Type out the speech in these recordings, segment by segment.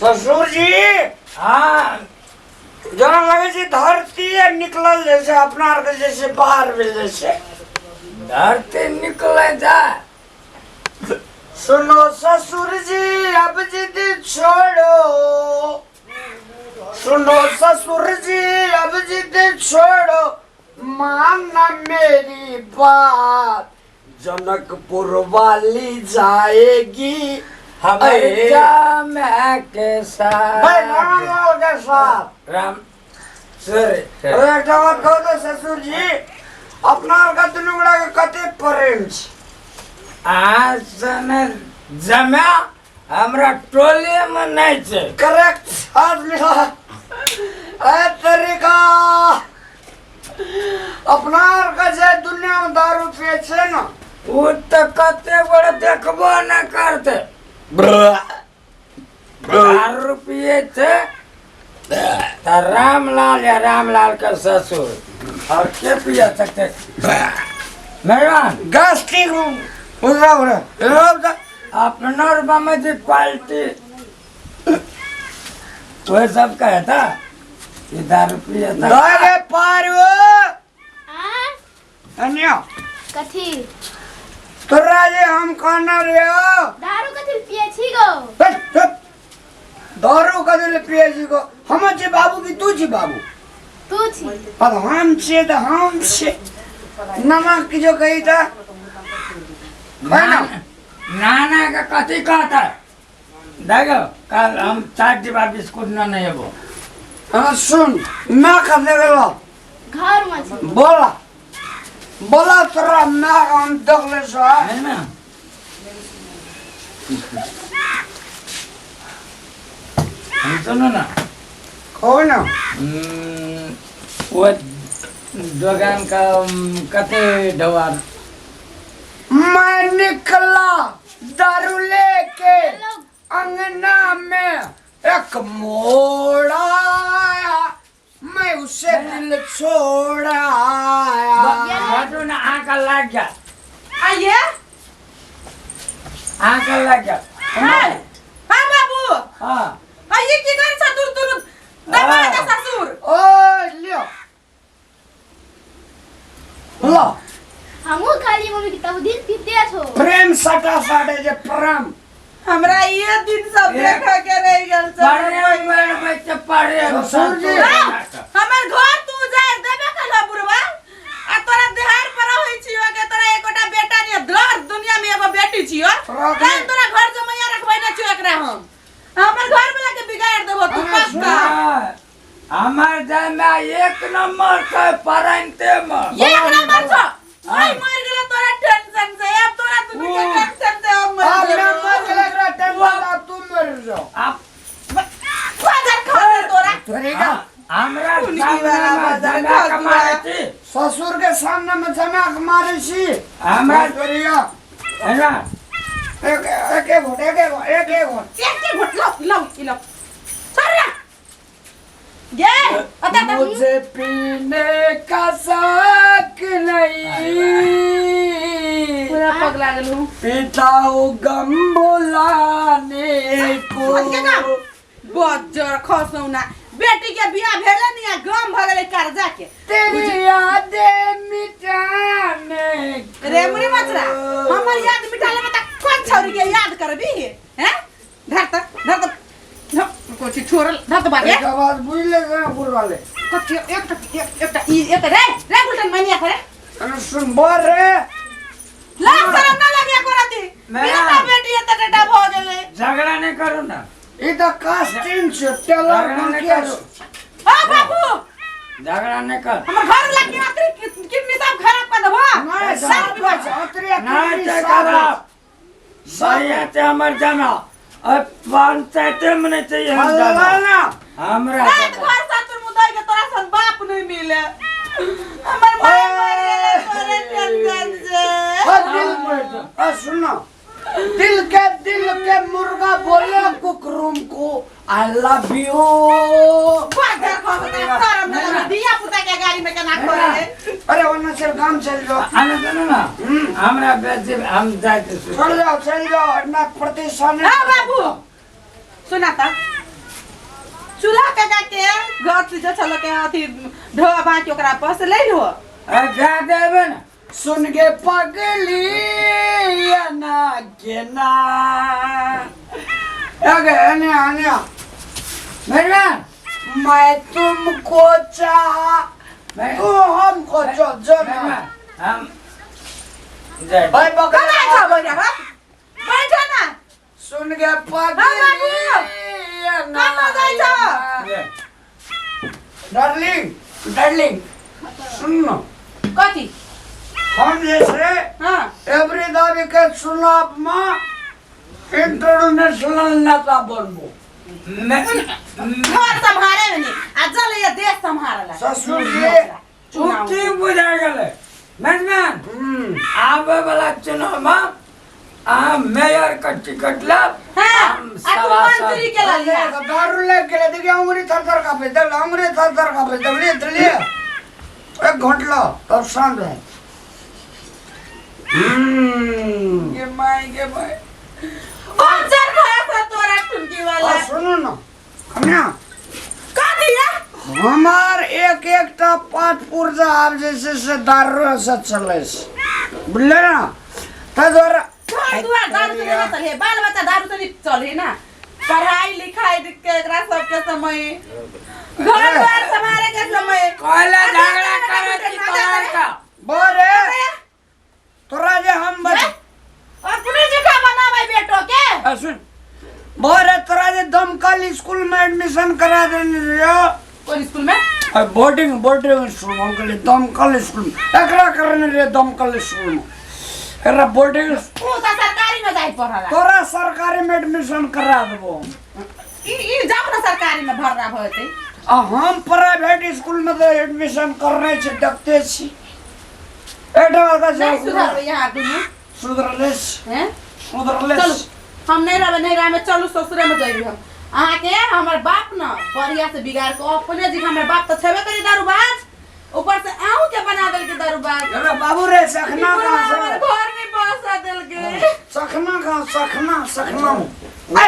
ससुर जी हाँ जना लगे जी धरती है निकलल जैसे अपना के जैसे बाहर भी जैसे धरती निकले जा। सुनो ससुर जी अब जिद छोड़ो, सुनो ससुर जी अब जिद छोड़ो, मानना मेरी बात, जनकपुर वाली जाएगी हमारे जामे के साथ। भाई रामलाल के साथ राम सॉरी एक बात कहो तो ससुर जी अपना का दुनुगड़ा के कते प्रेम छ आज सने जमा हमरा टोले में नहीं छे। करेक्ट साथ मिला ए तरीका अपना का जे दुनिया में दारू पिए छे ना वो तो कते बड़े देखबो न करते। दारू पिए थे तो रामलाल या रामलाल का ससुर और के पिया सकते मेहमान गास्टिक उधर उधर अपना में जो क्वालिटी वो सब कहता ये दारू पिया था। दागे पारो अन्य कथी तोरा जे हम कहना रियो दारू कथी पिए छी गो? दारू कदे पिए छी गो? हम छे बाबू की तू छी बाबू? तू छी। अब हम छे तो हम छे नमक की जो कही था नाना का कथी कहता देखो कल हम 4 डिब्बा बिस्कुट न नहीं वो हाँ सुन ना करने वाला घर में छी। बोला बोला तोरा ना हम दखले सो है ना। हम सुनो ना कहो ना वो दुकान का कते डवार मैं निकला दारू लेके अंगना में एक मोड़ा आया, मैं उसे दिल छोड़ा आया। बटू ना आँख लग गया आइए आँख लग गया। हाय हां बाबू हाँ आइए की कर ससुर तुरु दबा दे ससुर ओ लियो लो हमू खाली मम्मी की तब दिन पीते छो। प्रेम सटा साड़े जे प्रेम हमरा ये दिन सब देखा के रह गेल पढ़े मेरे बच्चे पढ़े ससुर जी। हमर घर तू जाय देबे कला बुरवा आ तोरा देहार पर होई छियो के तोरा एकोटा बेटा ने धर दुनिया में एगो बेटी छियो काहे तोरा घर जमैया रखबै ना छियो एकरा हमर घर में लाके बिगाड़ देबो तू पक्का। हमार जमा 1 नंबर के परांते में ये नंबर छ ओए मर गेला तोरा टेंशन से अब तोरा तू के टेंशन से हम मर मैं गेलो मर गया तेरा टेंशन अब तुम मर जाओ आप फादर खा तोरा तरीका हमरा उनकी सामने वाला में बाजार जमा खा कमाए दिया। थी ससुर के सामने में चमक मारे छी हमरा तरीका है ना एक घोट के घोट लो सर ये अता मुझे पीने का शौक नहीं पूरा पगला गेलू पीता हूँ गम बुलाने को बजर खसौना बेटी के बियाह भेले नहीं आ गम भ गेले कर्जा के तेरी यादें मिटाने को। रे मुनी मचरा हमर याद मिटाले में त कोन छौरी के याद करबी हैं धर कोची छोरल धर त बात एक आवाज बुझ ले जरा बुल वाले कथि एक रे गुलटन मनिया करे अरे सुन बोल रे ला शरम ना लगे कोराती बेटा बेटी त डेटा भ गेले झगड़ा नहीं करो ना ये तो कास्टिंग से टेलर बन के हां बाबू झगड़ा नहीं कर हमर घर लाके आतरी किडनी सब खराब कर देबो नहीं सब कुछ अतरी नहीं ते करो सही है ते हमर जमा अब पंचायत में नहीं चाहिए हम जमा ना हमरा रात घर सातुर मुदाई के तोरा सन बाप नहीं मिले हमर मां मर गेले तोरे टेंशन से दिल सुनो दिल के मुर्गा बोले कुकरूम को आई लव यू बाजार खो ना शरम ना लगे दिया पुता के गाड़ी में केना खोले अरे वरना चल काम चल जाओ आने सुनो ना हमरा बेचे हम जाते चल जाओ इतना प्रतिष्ठा हां बाबू सुना ता चूल्हा के घर से चलो के अथी ढोआ बाकी ओकरा पर से ले लो जा देबे ना सुन के पगली ना के ना आने आने मेहमान मैं तुमको चाहा तू हमको जो जो मेहमान हम जय भाई बकरा कहाँ था बोलिया बा बैठो ना सुन के पगली कहाँ जाइ छ डार्लिंग डार्लिंग सुन ना कथी हम जैसे हां एवरी दावी के चुनाव में इंटरनेशनल नेता बनबो घर संभाले में नहीं आ चल ये देश संभालला ससुर जी उठी बुझा गेले मेहमान आवे वाला चुनाव में आ मेयर का टिकट ला हां हम आ तू मंत्री के ला लिया दारू लेके ले देखिए उंगली थर थर कांपे दे उंगली थर थर कांपे दे ले एक घंटा तब शांत है के माय कौन चल खाया था तोरा टुंकी वाला और सुनो ना कन्या का दिया हमार एक एकटा पाठ पुर्जा आप जैसे से दारू से चले बुझले ना तदर दुआ दारू से ना चले बाल बच्चा दारू से नहीं चले ना पढ़ाई लिखाई के एकरा सब के समय घर द्वार संभाले के समय कोयला झगड़ा करे की तोहर का बोरे तोरा जे हम बच अपने जगह बनावे बेटो के सुन बोरे तोरा जे दमकल स्कूल में एडमिशन करा देने रे कौन स्कूल में बोर्डिंग स्कूल में के दमकल स्कूल में एकरा करने रे दमकल स्कूल में एकरा बोर्डिंग तू तो सरकारी में जाई पढ़ला तोरा सरकारी में एडमिशन करा देबो ई जाओ ना सरकारी में भरना होते हम प्राइवेट स्कूल में तो एडमिशन करने से डरते छी एटा का नहीं सुधर यहाँ दुनू सुधरलेस हैं सुधरलेस चलो हम नहीं रहे में चलू ससुरे में जाइए हम अहाँ के हमार बाप ना बढ़िया से बिगाड़ के अपने जी हमार बाप तो छेबे करी दारूबाज ऊपर से आहू के बना देल के दारूबाज अरे बाबू रे सखना कहां हमारे से घर में बसा देल के सखना कहां सखना ए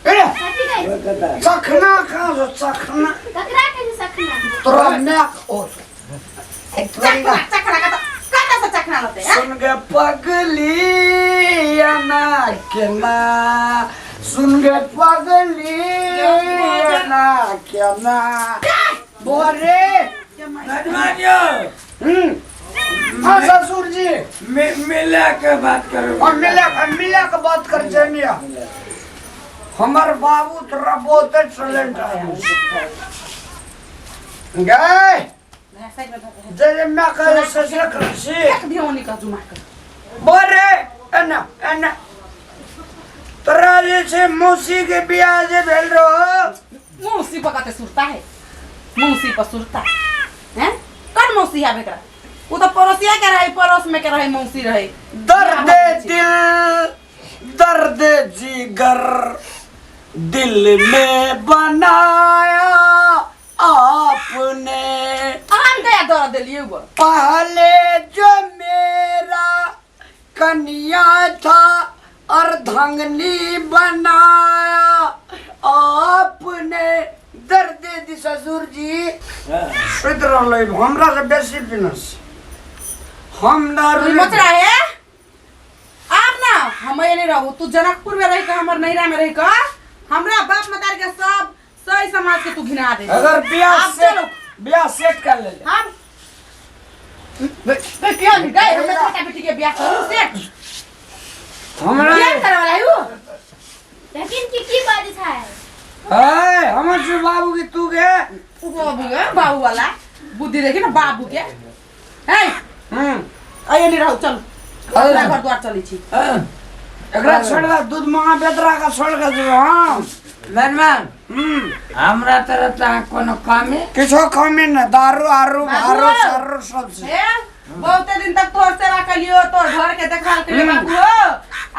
अरे कथी गई सखना कहां से सखना ककरा के सखना तोरा में ओ चखना चखना का से चखना लते हैं सुन के पगली ना के ना सुन के पगली ना के ना बोरे मेहमान यो हाँ ससुर जी मिला के बात करो और मिला के बात कर जनिया हमार बाबू तोरा बहुत टैलेंट है गए जय मैं कह ससुर कृषि एक दियोनी का जुमा कर बोरे एना एना तोरा जे से मौसी के बियाह जे भेल रहो मौसी पकाते सुरता है मौसी पर सुरता हैं कौन मौसी है बेकरा वो तो पड़ोसिया के रहे पड़ोस में के रहे मौसी रहे दर्द दिल दर्द जिगर दिल में बनाया आपने हम गया दौड़ दिलिए वो पहले जो मेरा कन्या था अर्धांगिनी बनाया आपने दर्द दी ससुर जी सुधर लो हमरा से बेसी पिनस हम दारू मच रहा है आप ना हम ये नहीं रहू तू जनकपुर में रह के हमर नैरा में रह के हमरा बाप मतार के सब सही समाज के तू घिना दे अगर चलो ब्याह सेट कर ले हम क्यों नहीं गए हम छोटा बेटी के ब्याह करूं सेट हमरा ब्याह करे वाला है वो लेकिन की बात है ए हमर से बाबू की तू के बाबू है बाबू वाला बुद्धि देखी ना बाबू के है आइए नहीं रहू चलो घर द्वार चली छी एकरा छोड़ दे दूध मांगा बेदरा का छोड़ के जो हां मेहमान हमरा तरफ ता कोनो कमी किछो कमी न दारू आरू भारो सारू सब से ए बहुत दिन तक तोर सेवा कलियो तोर घर के देखभाल के लिए बाबू हो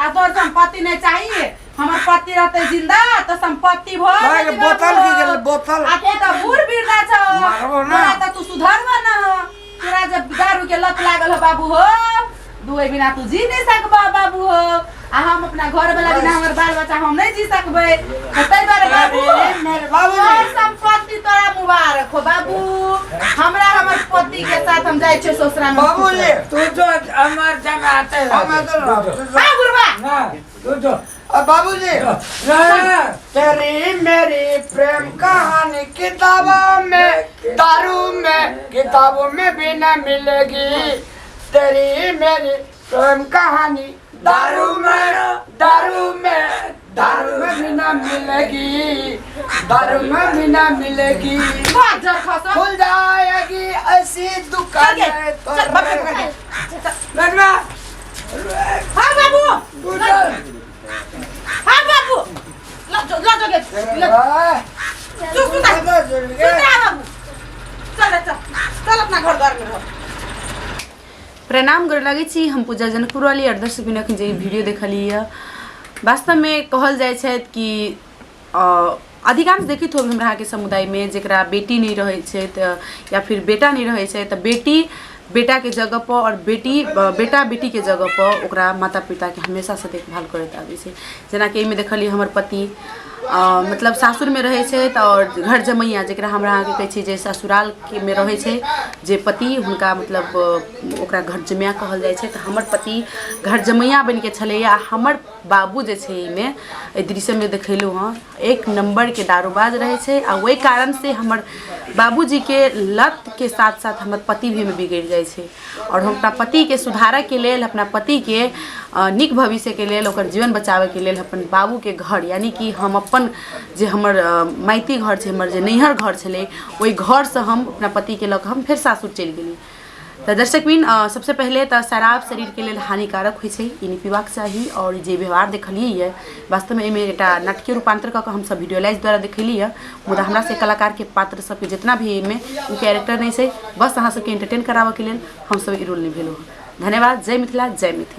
आ तोर संपत्ति नहीं चाहिए हमर पति रहते जिंदा तो संपत्ति भर भाई के बोतल की गेल बोतल आ तू तो बूढ़ बिरला छ मारबो ना। तो तू सुधरबा ना हो तेरा जब दारू के लत लागल हो बाबू हो दुए बिना तू जी नहीं सकबा बाबू हो आ हम अपना घर वाला बिना हमर बाल बच्चा हम नहीं जी सकबै। तै बारे बाबू मेरे बाबू तोहर संपत्ति तोरा मुबारक हो बाबू। हमरा हमर पति के साथ हम जाय छै ससुरा में। बाबू जी तू जो अमर जमाते है हमें तो हां गुरुबा ना तू जो बाबू जी तेरी मेरी प्रेम कहानी किताबों में दारू में किताबों में भी न मिलेगी। तेरी मेरी प्रेम कहानी दारू में भी न मिलेगी। दारू में भी न मिलेगी। बाजार खसा खुल जाएगी ऐसी दुकान है तो चल बाबू लगना हां बाबू तू चल हां बाबू ला के तू सुता बाबू चल अपना घर में रह। प्रणाम कर लगे छी हम पूजा जनकपुर वाली और दर्शक बिना जे वीडियो देखली है। वास्तव में कहल जाय छै कि अधिकांश देखित हो हमरा के समुदाय में जेकरा बेटी नहीं रहे छै या फिर बेटा नहीं रहे छै त बेटी बेटा के जगह पर और बेटा बेटी के जगह पर ओकरा माता पिता के हमेशा से देखभाल करत आबे छै। जेना कि एमे देखली हमर पति मतलब सासुर में रहे छै और घर जमैया जेकरा हमरा के कहै छै जे ससुराल के में रहे छै जे पति हुनका मतलब ओकरा घर जमैया कहल जाय छै। त हमर पति घर जमैया बन के छले आ हमर बाबू जे छै एमे ए दृश्य में देखैलु हां एक नंबर के दारूबाज रहे छै आ ओई कारण से हमर बाबूजी के लत के साथ साथ हमर पति भी में बिगड़ जाय छै। और हम अपना पति के सुधारे के लेल अपना पति के निक भविष्य के लेल ओकर जीवन बचावे के लेल अपन बाबू के घर यानी कि हम अपन जे हमर माइती घर छै हमर जे नैहर घर छले ओई घर से हम अपना पति के लक हम फिर सासुर चल गेली। तो दर्शकबिन सबसे पहले तो शराब शरीर के लिए हानिकारक होइ छै ई पीबाक चाही। और जे व्यवहार देखलिए है वास्तव में एमे एकटा नाटकीय रूपांतर क हम सब वीडियोलाइज द्वारा देखली है। मुदा हमरा से कलाकार के पात्र सब के जितना भी एमे कैरेक्टर नहीं छै बस अहाँ सबके एंटरटेन करावे के लेल हम सब ई रोल निभेलु। धन्यवाद। जय मिथिला जय मिथिला।